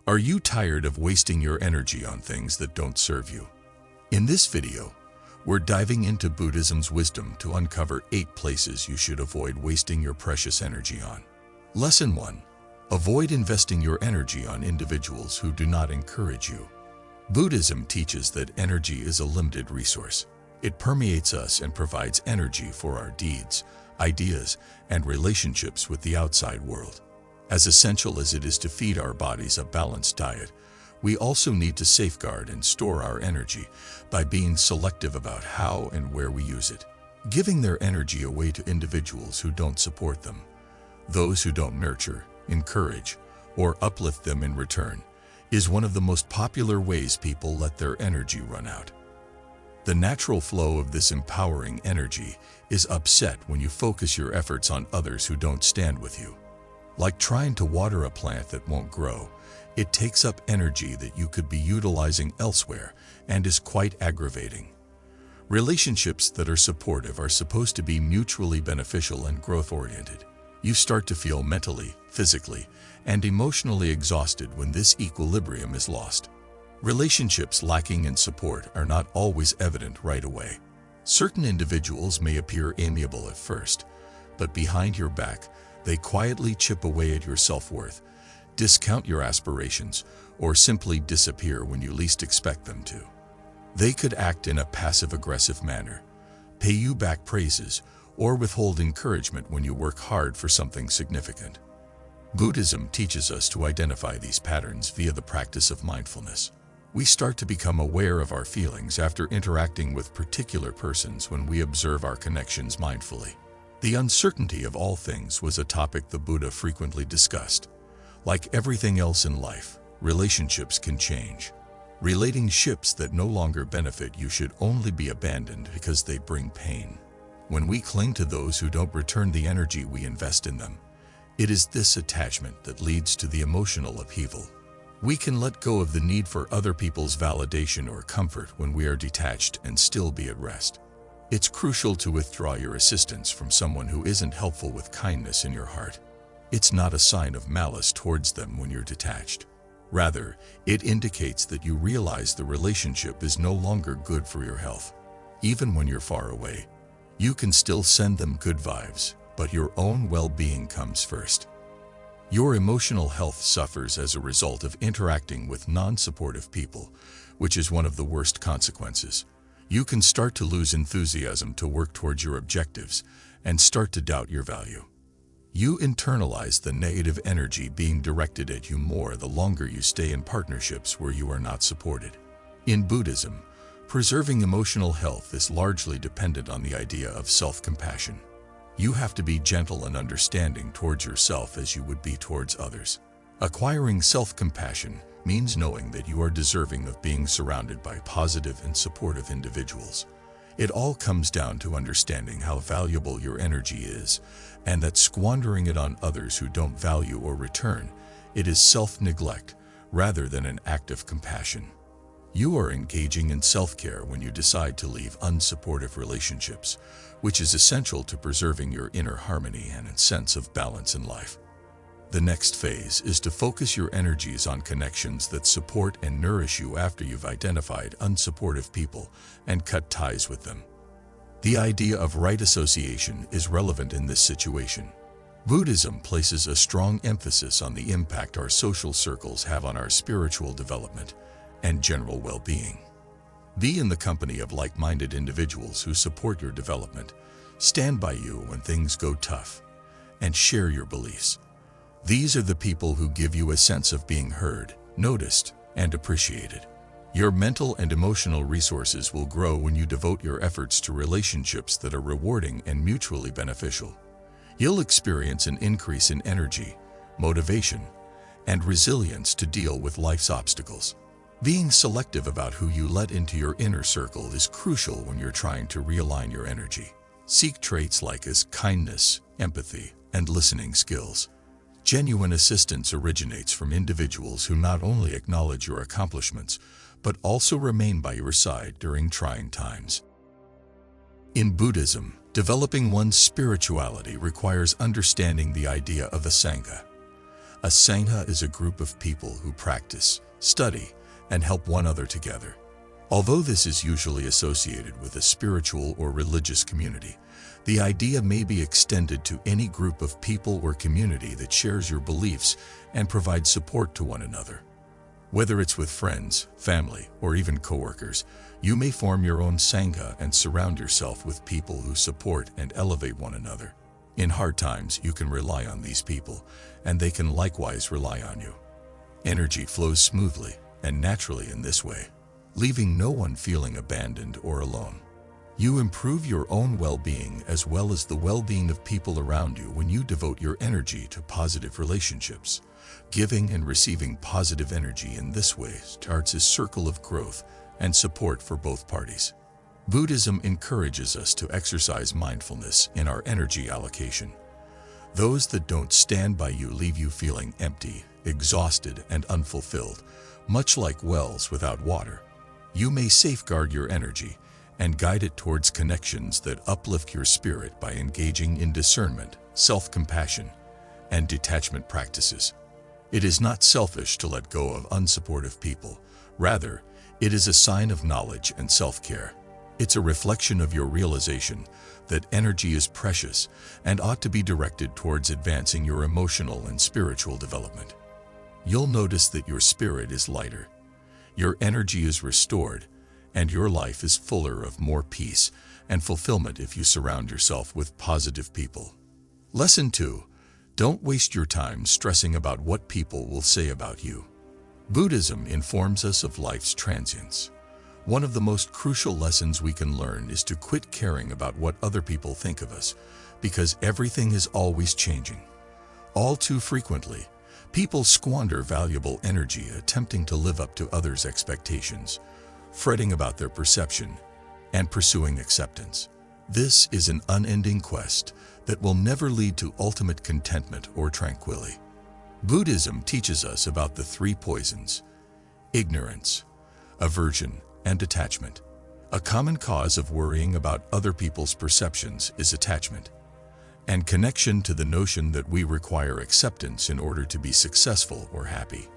Are you tired of wasting your energy on things that don't serve you? In this video, we're diving into Buddhism's wisdom to uncover 8 places you should avoid wasting your precious energy on. Lesson 1. Avoid investing your energy on individuals who do not encourage you. Buddhism teaches that energy is a limited resource. It permeates us and provides energy for our deeds, ideas, and relationships with the outside world. As essential as it is to feed our bodies a balanced diet, we also need to safeguard and store our energy by being selective about how and where we use it. Giving their energy away to individuals who don't support them, those who don't nurture, encourage, or uplift them in return, is one of the most popular ways people let their energy run out. The natural flow of this empowering energy is upset when you focus your efforts on others who don't stand with you. Like trying to water a plant that won't grow, it takes up energy that you could be utilizing elsewhere and is quite aggravating. Relationships that are supportive are supposed to be mutually beneficial and growth-oriented. You start to feel mentally, physically, and emotionally exhausted when this equilibrium is lost. Relationships lacking in support are not always evident right away. Certain individuals may appear amiable at first, but behind your back, they quietly chip away at your self-worth, discount your aspirations, or simply disappear when you least expect them to. They could act in a passive-aggressive manner, pay you back praises, or withhold encouragement when you work hard for something significant. Buddhism teaches us to identify these patterns via the practice of mindfulness. We start to become aware of our feelings after interacting with particular persons when we observe our connections mindfully. The uncertainty of all things was a topic the Buddha frequently discussed. Like everything else in life, relationships can change. Relating ships that no longer benefit you should only be abandoned because they bring pain. When we cling to those who don't return the energy we invest in them, it is this attachment that leads to the emotional upheaval. We can let go of the need for other people's validation or comfort when we are detached and still be at rest. It's crucial to withdraw your assistance from someone who isn't helpful with kindness in your heart. It's not a sign of malice towards them when you're detached. Rather, it indicates that you realize the relationship is no longer good for your health. Even when you're far away, you can still send them good vibes, but your own well-being comes first. Your emotional health suffers as a result of interacting with non-supportive people, which is one of the worst consequences. You can start to lose enthusiasm to work towards your objectives and start to doubt your value. You internalize the negative energy being directed at you more the longer you stay in partnerships where you are not supported. In Buddhism, preserving emotional health is largely dependent on the idea of self-compassion. You have to be gentle and understanding towards yourself as you would be towards others. Acquiring self-compassion means knowing that you are deserving of being surrounded by positive and supportive individuals. It all comes down to understanding how valuable your energy is, and that squandering it on others who don't value or return it is self-neglect rather than an act of compassion. You are engaging in self-care when you decide to leave unsupportive relationships, which is essential to preserving your inner harmony and a sense of balance in life. The next phase is to focus your energies on connections that support and nourish you after you've identified unsupportive people and cut ties with them. The idea of right association is relevant in this situation. Buddhism places a strong emphasis on the impact our social circles have on our spiritual development and general well-being. Be in the company of like-minded individuals who support your development, stand by you when things go tough, and share your beliefs. These are the people who give you a sense of being heard, noticed, and appreciated. Your mental and emotional resources will grow when you devote your efforts to relationships that are rewarding and mutually beneficial. You'll experience an increase in energy, motivation, and resilience to deal with life's obstacles. Being selective about who you let into your inner circle is crucial when you're trying to realign your energy. Seek traits like kindness, empathy, and listening skills. Genuine assistance originates from individuals who not only acknowledge your accomplishments, but also remain by your side during trying times. In Buddhism, developing one's spirituality requires understanding the idea of a sangha. A sangha is a group of people who practice, study, and help one another together. Although this is usually associated with a spiritual or religious community, the idea may be extended to any group of people or community that shares your beliefs and provides support to one another. Whether it's with friends, family, or even coworkers, you may form your own sangha and surround yourself with people who support and elevate one another. In hard times, you can rely on these people, and they can likewise rely on you. Energy flows smoothly and naturally in this way, leaving no one feeling abandoned or alone. You improve your own well-being as well as the well-being of people around you when you devote your energy to positive relationships. Giving and receiving positive energy in this way starts a circle of growth and support for both parties. Buddhism encourages us to exercise mindfulness in our energy allocation. Those that don't stand by you leave you feeling empty, exhausted, and unfulfilled, much like wells without water. You may safeguard your energy and guide it towards connections that uplift your spirit by engaging in discernment, self-compassion, and detachment practices. It is not selfish to let go of unsupportive people. Rather, it is a sign of knowledge and self-care. It's a reflection of your realization that energy is precious and ought to be directed towards advancing your emotional and spiritual development. You'll notice that your spirit is lighter, your energy is restored, and your life is fuller of more peace and fulfillment if you surround yourself with positive people. Lesson 2. Don't waste your time stressing about what people will say about you. Buddhism informs us of life's transience. One of the most crucial lessons we can learn is to quit caring about what other people think of us, because everything is always changing. All too frequently, people squander valuable energy attempting to live up to others' expectations, fretting about their perception, and pursuing acceptance. This is an unending quest that will never lead to ultimate contentment or tranquility. Buddhism teaches us about the three poisons: ignorance, aversion, and attachment. A common cause of worrying about other people's perceptions is attachment, and connection to the notion that we require acceptance in order to be successful or happy.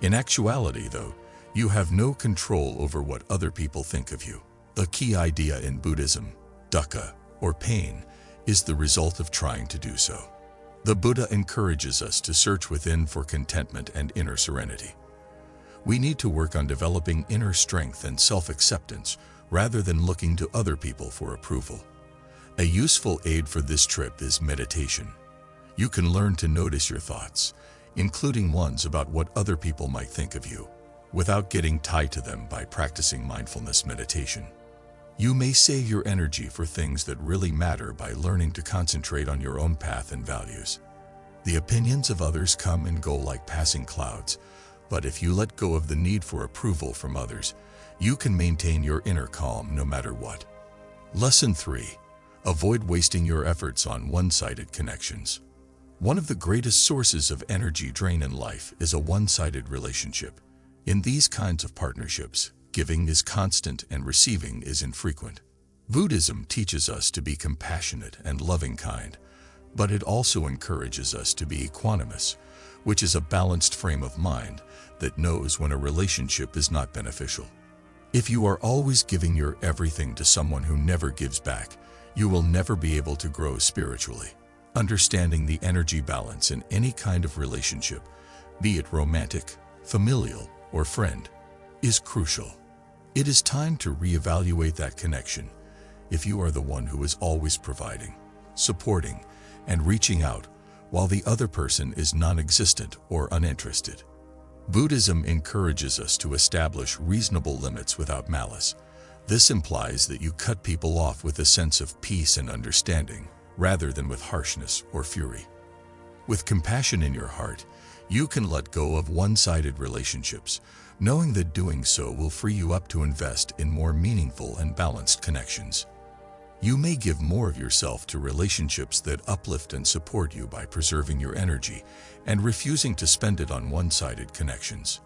In actuality, though, you have no control over what other people think of you. A key idea in Buddhism, dukkha, or pain, is the result of trying to do so. The Buddha encourages us to search within for contentment and inner serenity. We need to work on developing inner strength and self-acceptance rather than looking to other people for approval. A useful aid for this trip is meditation. You can learn to notice your thoughts, including ones about what other people might think of you, without getting tied to them by practicing mindfulness meditation. You may save your energy for things that really matter by learning to concentrate on your own path and values. The opinions of others come and go like passing clouds, but if you let go of the need for approval from others, you can maintain your inner calm no matter what. Lesson 3. Avoid wasting your efforts on one-sided connections. One of the greatest sources of energy drain in life is a one-sided relationship. In these kinds of partnerships, giving is constant and receiving is infrequent. Buddhism teaches us to be compassionate and loving kind, but it also encourages us to be equanimous, which is a balanced frame of mind that knows when a relationship is not beneficial. If you are always giving your everything to someone who never gives back, you will never be able to grow spiritually. Understanding the energy balance in any kind of relationship, be it romantic, familial, or friend, is crucial. It is time to reevaluate that connection if you are the one who is always providing, supporting, and reaching out while the other person is non-existent or uninterested. Buddhism encourages us to establish reasonable limits without malice. This implies that you cut people off with a sense of peace and understanding, rather than with harshness or fury. With compassion in your heart, you can let go of one-sided relationships, knowing that doing so will free you up to invest in more meaningful and balanced connections. You may give more of yourself to relationships that uplift and support you by preserving your energy and refusing to spend it on one-sided connections.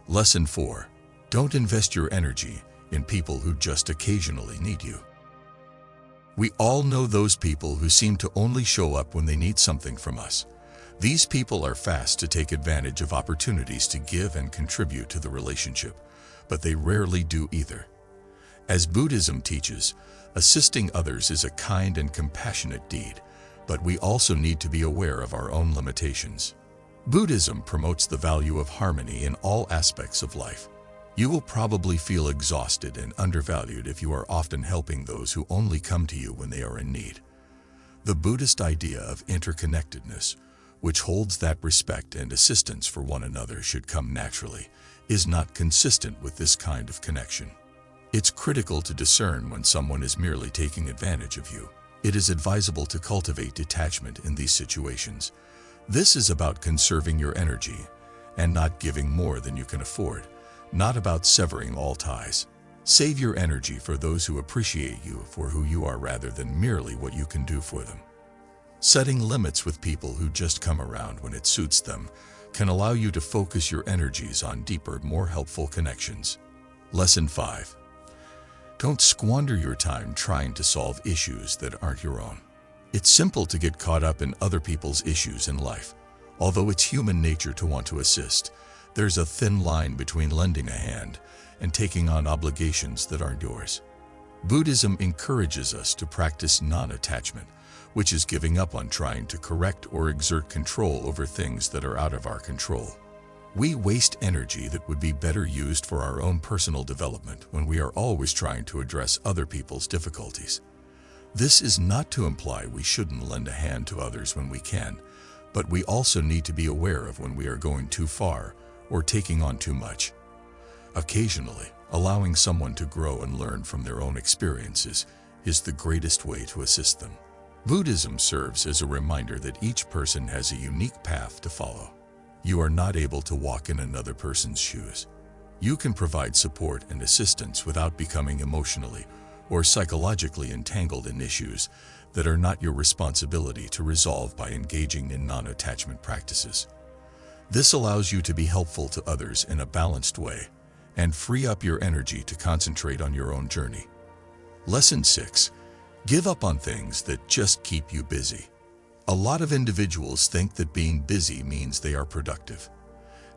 Lesson 4. Don't invest your energy in people who just occasionally need you. We all know those people who seem to only show up when they need something from us. These people are fast to take advantage of opportunities to give and contribute to the relationship, but they rarely do either. As Buddhism teaches, assisting others is a kind and compassionate deed, but we also need to be aware of our own limitations. Buddhism promotes the value of harmony in all aspects of life. You will probably feel exhausted and undervalued if you are often helping those who only come to you when they are in need. The Buddhist idea of interconnectedness, which holds that respect and assistance for one another should come naturally, is not consistent with this kind of connection. It's critical to discern when someone is merely taking advantage of you. It is advisable to cultivate detachment in these situations. This is about conserving your energy and not giving more than you can afford, not about severing all ties. Save your energy for those who appreciate you for who you are rather than merely what you can do for them. Setting limits with people who just come around when it suits them can allow you to focus your energies on deeper, more helpful connections. Lesson 5. Don't squander your time trying to solve issues that aren't your own. It's simple to get caught up in other people's issues in life. Although it's human nature to want to assist, there's a thin line between lending a hand and taking on obligations that aren't yours. Buddhism encourages us to practice non-attachment, which is giving up on trying to correct or exert control over things that are out of our control. We waste energy that would be better used for our own personal development when we are always trying to address other people's difficulties. This is not to imply we shouldn't lend a hand to others when we can, but we also need to be aware of when we are going too far or taking on too much. Occasionally, allowing someone to grow and learn from their own experiences is the greatest way to assist them. Buddhism serves as a reminder that each person has a unique path to follow. You are not able to walk in another person's shoes. You can provide support and assistance without becoming emotionally or psychologically entangled in issues that are not your responsibility to resolve by engaging in non-attachment practices. This allows you to be helpful to others in a balanced way and free up your energy to concentrate on your own journey. Lesson 6. Give up on things that just keep you busy. A lot of individuals think that being busy means they are productive.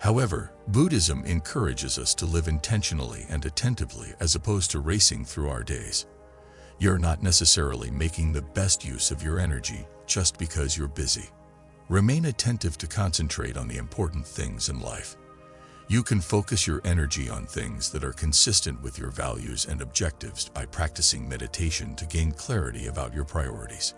However, Buddhism encourages us to live intentionally and attentively as opposed to racing through our days. You're not necessarily making the best use of your energy just because you're busy. Remain attentive to concentrate on the important things in life. You can focus your energy on things that are consistent with your values and objectives by practicing meditation to gain clarity about your priorities.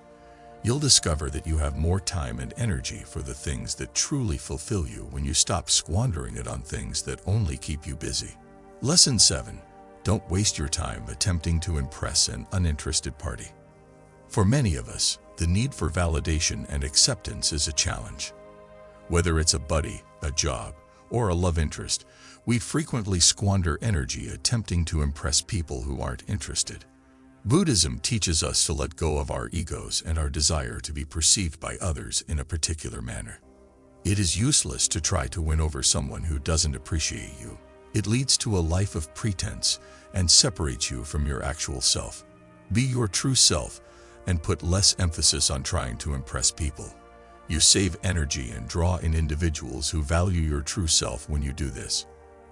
You'll discover that you have more time and energy for the things that truly fulfill you when you stop squandering it on things that only keep you busy. Lesson 7. Don't waste your time attempting to impress an uninterested party. For many of us, the need for validation and acceptance is a challenge. Whether it's a buddy, a job, or a love interest, we frequently squander energy attempting to impress people who aren't interested. Buddhism teaches us to let go of our egos and our desire to be perceived by others in a particular manner. It is useless to try to win over someone who doesn't appreciate you. It leads to a life of pretense and separates you from your actual self. Be your true self and put less emphasis on trying to impress people. You save energy and draw in individuals who value your true self when you do this.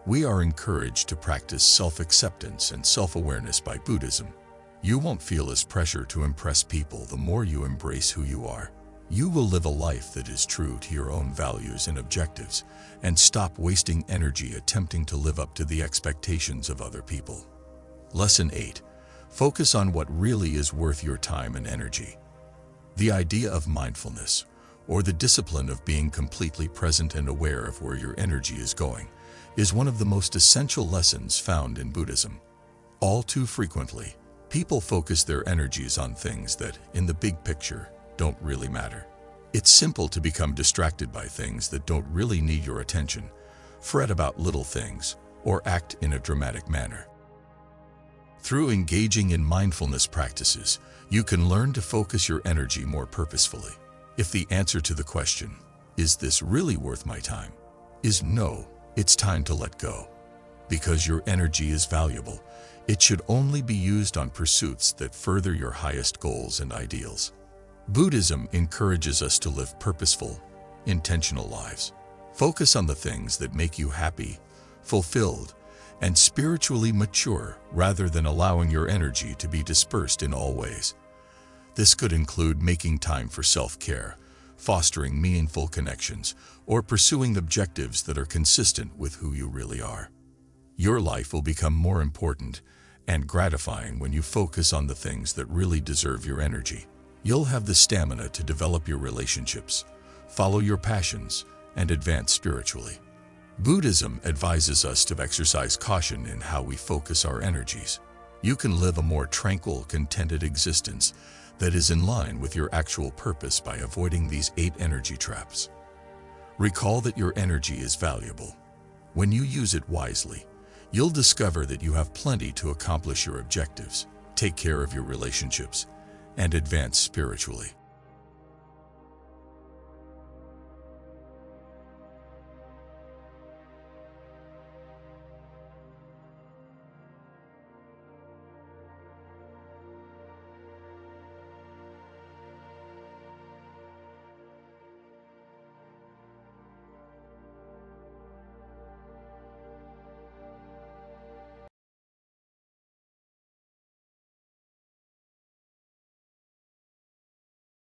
We are encouraged to practice self-acceptance and self-awareness by Buddhism. You won't feel as pressure to impress people the more you embrace who you are. You will live a life that is true to your own values and objectives, and stop wasting energy attempting to live up to the expectations of other people. Lesson 8. Focus on what really is worth your time and energy. The idea of mindfulness, or the discipline of being completely present and aware of where your energy is going, is one of the most essential lessons found in Buddhism. All too frequently, people focus their energies on things that, in the big picture, don't really matter. It's simple to become distracted by things that don't really need your attention, fret about little things, or act in a dramatic manner. Through engaging in mindfulness practices, you can learn to focus your energy more purposefully. If the answer to the question, "Is this really worth my time?" is no, it's time to let go. Because your energy is valuable, it should only be used on pursuits that further your highest goals and ideals. Buddhism encourages us to live purposeful, intentional lives. Focus on the things that make you happy, fulfilled, and spiritually mature rather than allowing your energy to be dispersed in all ways. This could include making time for self-care, fostering meaningful connections, or pursuing objectives that are consistent with who you really are. Your life will become more important and gratifying when you focus on the things that really deserve your energy. You'll have the stamina to develop your relationships, follow your passions, and advance spiritually. Buddhism advises us to exercise caution in how we focus our energies. You can live a more tranquil, contented existence that is in line with your actual purpose by avoiding these 8 energy traps. Recall that your energy is valuable. When you use it wisely, you'll discover that you have plenty to accomplish your objectives, take care of your relationships, and advance spiritually.